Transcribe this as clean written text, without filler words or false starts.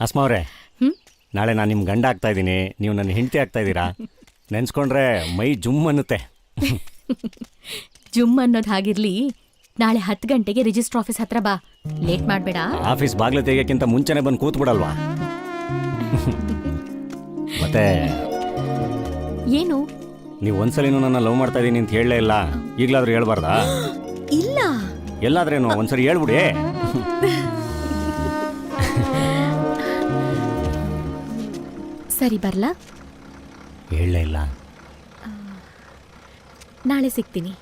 ಅಸ್ಮಾವ್ರೆ, ಹ್ಮ್? ನಾಳೆ ನಾನು ನಿಮ್ಮ ಗಂಡ ಆಗ್ತಾ ಇದ್ದೀನಿ, ನೀವು ನನ್ನ ಹೆಂಡತಿ ಆಗ್ತಾ ಇದ್ದೀರಾ. ನೆನ್ಸ್ಕೊಂಡ್ರೆ ಮೈ ಜುಮ್ ಅನ್ನುತ್ತೆ. ಜುಮ್ ಅನ್ನೋದು ಹಾಗಿರ್ಲಿ, ನಾಳೆ 10 ಗಂಟೆಗೆ ರಿಜಿಸ್ಟರ್ ಆಫೀಸ್ ಹತ್ರ ಬಾ. ಲೇಟ್ ಮಾಡಬೇಡ. ಆಫೀಸ್ ಬಾಗ್ಲು ತೆಗಿಯೋಕ್ಕಿಂತ ಮುಂಚೆನೆ ಬಂದು ಕೂತ್ ಬಿಡಲ್ವಾ? ಮತ್ತೆ ಏನು? ನೀವು ಒಂದ್ಸಲಿನೂ ನನ್ನ ಲವ್ ಮಾಡ್ತಾ ಇದ್ದೀನಿ ಅಂತ ಹೇಳಲೇ ಇಲ್ಲ, ಈಗಲಾದ್ರೂ ಹೇಳ್ಬಾರ್ದಾ? ಇಲ್ಲ. ಎಲ್ಲಾದ್ರೇನು ಒಂದ್ಸರಿ ಹೇಳ್ಬಿಡಿ. ಸರಿ, ಬರ್ಲಾ? ಹೇಳಲೇ ಇಲ್ಲ. ನಾಳೆ ಸಿಗ್ತೀನಿ.